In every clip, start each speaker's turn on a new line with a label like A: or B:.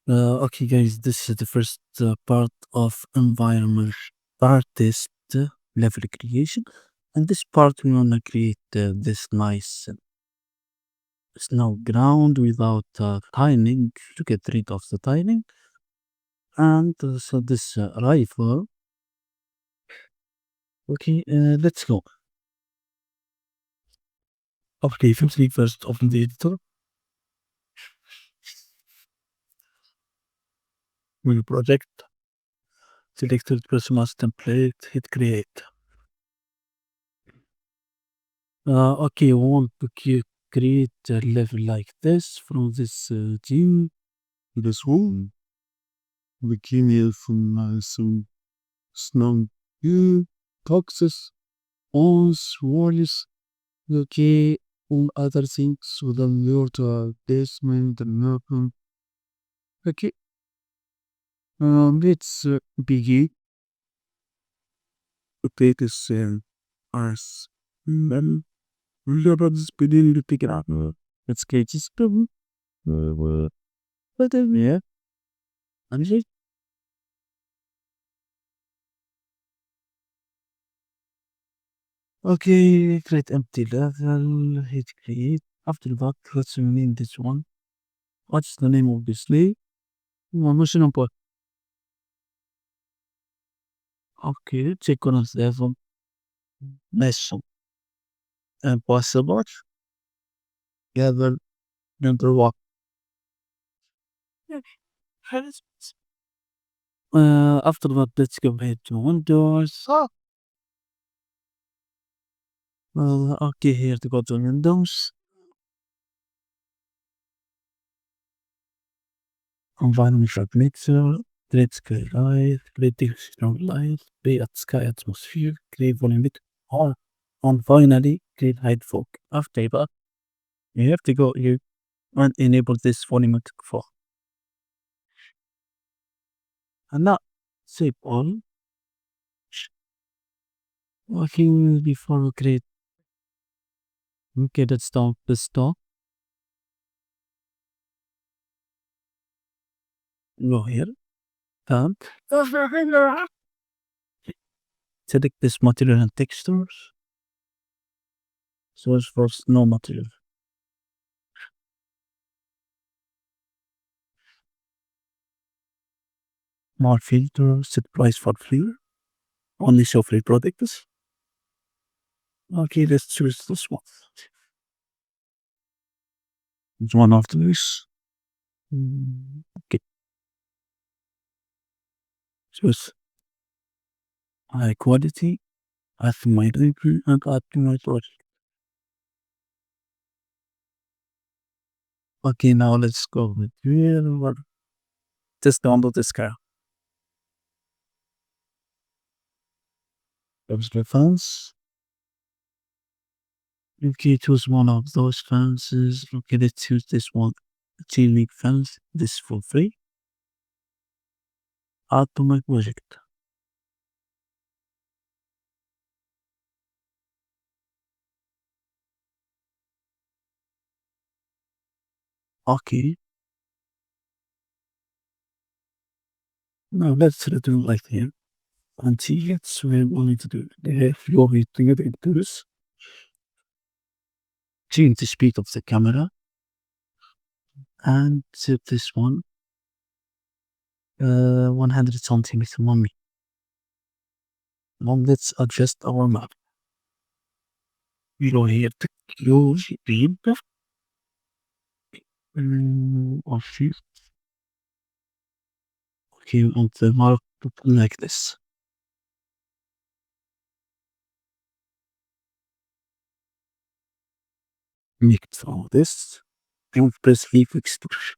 A: Okay, guys, this is the first part of environment artist level creation. And this part, we want to create this nice snow ground without tiling to get rid of the tiling. And so this rifle. Okay, let's go. Okay, first open the editor. New project. Select the Christmas template. Hit create. Okay, we want to create a level like this from this team. This one. We came here from some snow. You, taxes, ons, walls. Okay, all other things with the water, basement, the nothing. Okay, let's begin. Okay, this as Lebanon spinning to pick it up. Let's get this problem. But then, yeah, and it. Okay, create empty level, hit create. After that, let's rename this one. What's the name of this league? مش نمبر. Okay, check on level. Mission. Impossible. Level number one. After that, let's go ahead to Windows. Okay, here to go to Windows. Environmental mixer. Create sky light. Create strong light. Create sky atmosphere. Create volumetric. And finally, create hide fog. After that, you have to go here and enable this volumetric fog. And now, save all. Okay, before we create, okay, let's start the stop. Go here, and select this material and textures. Source for snow material. More filter, set price for free. Only show free products. Okay, let's choose this one. It's one of these. Okay, choose high quality. Add to my library and add to my project. Okay, now let's go with here. Just download this car. There's the fence. Okay, choose one of those fences. Okay, let's choose this one. Chain link fence. This for free. Add to my project. Okay. Now let's return like here. And see, that's what I'm going to do. If you're going to do this, change the speed of the camera and set this one 100 centimeters long. Now let's adjust our map. We go here to close the okay. Okay, on the map like this. Make it all this. And press leave extrusion.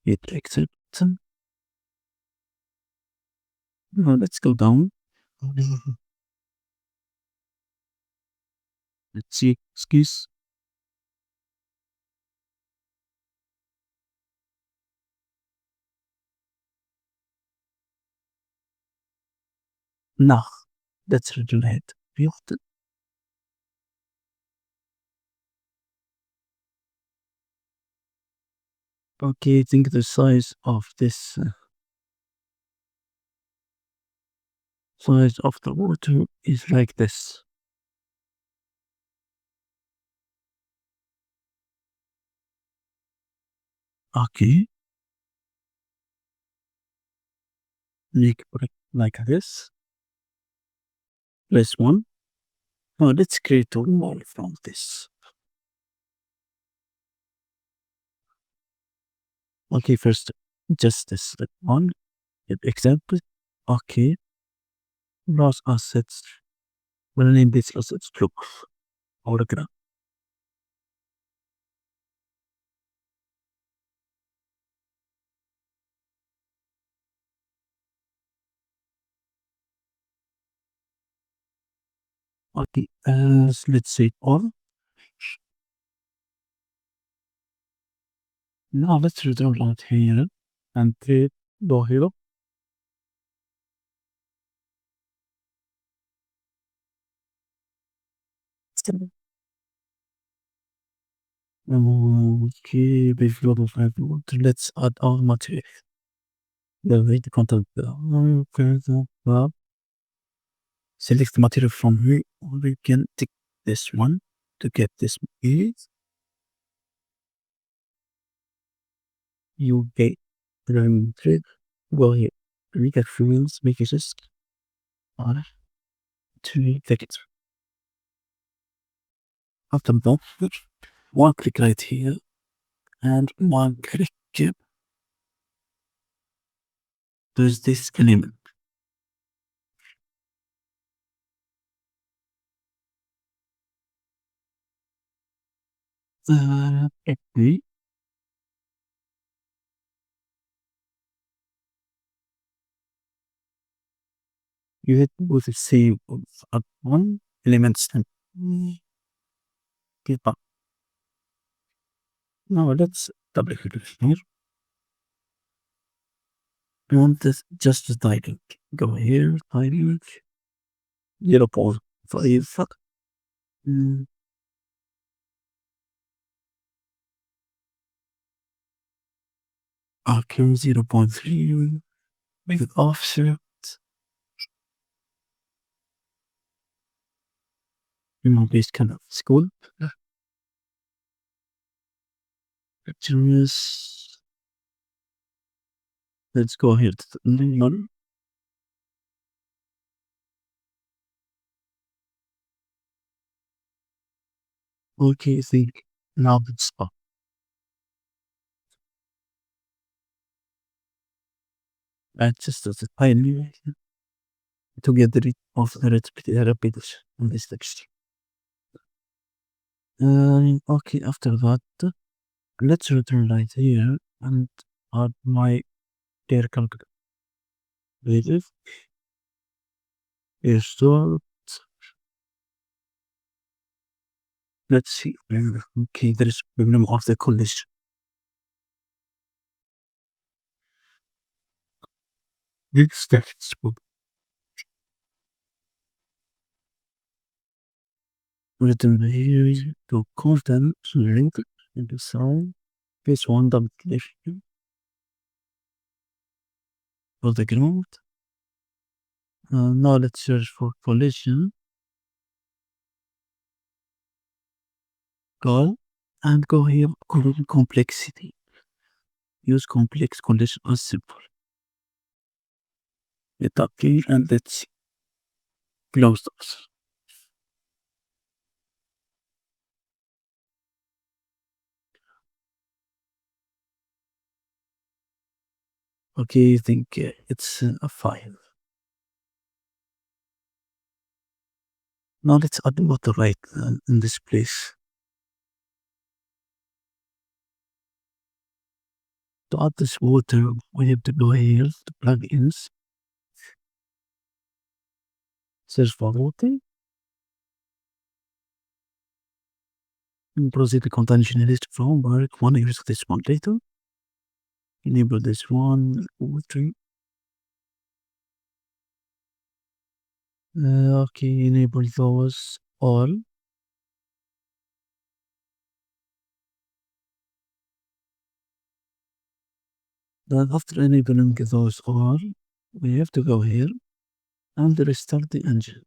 A: Hit accept. Now let's go down. Let's see. Excuse. Now let's return it. Okay, I think the size of the water is like this. Okay, make it like this. This one. Oh, let's create a wall from this. Okay, first, just this one example. Okay, loss assets. We'll name this assets look hologram. Okay, let's say all. Now let's return out here and create the hero. Okay, before the five water, let's add our material. The way the content. Select the material from here, or we can take this one to get this is you get the thread. Go here. We get fields, make it just on to take it. After that, one click right here and one click here. There's this element. Okay. You hit with the same of one elements and give up. Now let's double click here. We want this just the tiling. Go here, tiling, 0.5. Mm, okay, 0.3 with offset. You know, this kind of school. Pictures. Let's go here to the none. Okay, think now it's up. I just as a pioneer to get rid of the repetition on this texture. Okay, after that, let's return right here and add my data calculator. So let's see. Okay, there is problem of the collision. This text written here to constant link in the sound. This one double click for the ground. Now let's search for collision. Go and go here. Collision complexity. Use complex collision as simple. Hit OK and let's close those. Okay, I think it's a file. Now let's add water right in this place. To add this water, we have to go here to plugins, search for water, and proceed to content generate from work. One use this one later. Enable this one, water. Okay, enable those all. Then after enabling those all, we have to go here and restart the engine.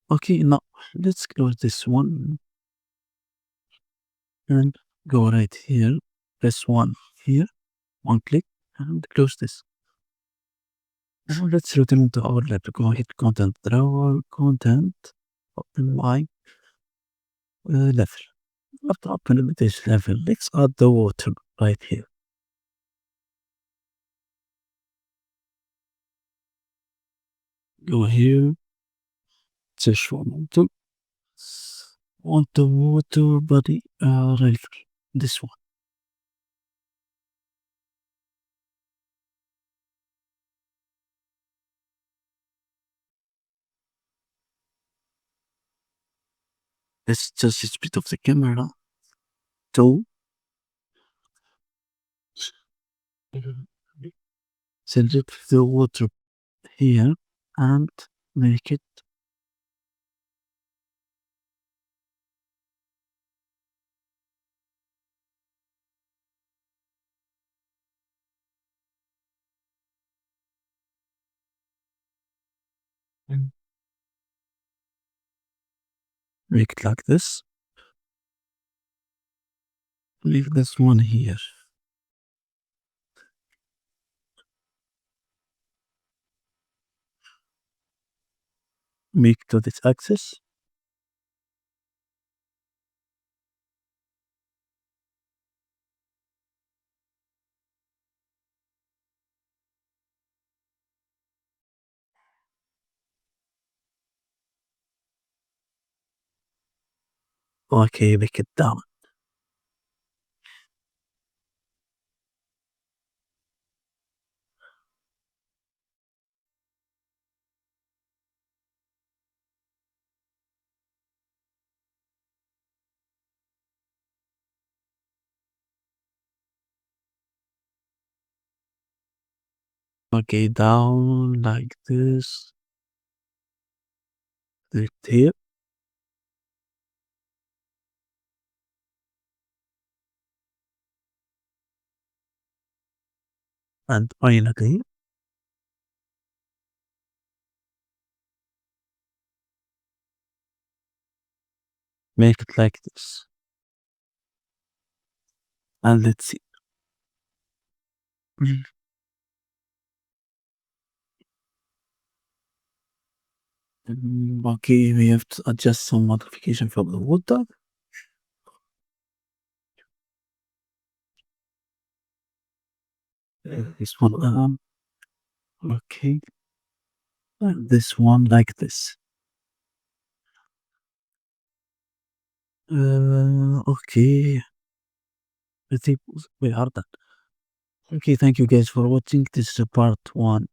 A: Okay, now let's close this one and go right here. Press one here, one click, and close this. Now let's return to our lab. Go hit content drawer, content, open my level. After opening this level, let's add the water right here. Go here, search for water. Want the water body right, this one. Let's just the speed of the camera to select the water here and make it make it like this. Leave this one here. Make to this axis. Okay, make it down. Okay, down like this. Right here. And finally, make it like this. And let's see. Okay, we have to adjust some modification from the water. This one, okay. And this one like this. Okay. I think we are done. Okay, thank you guys for watching. This is part one.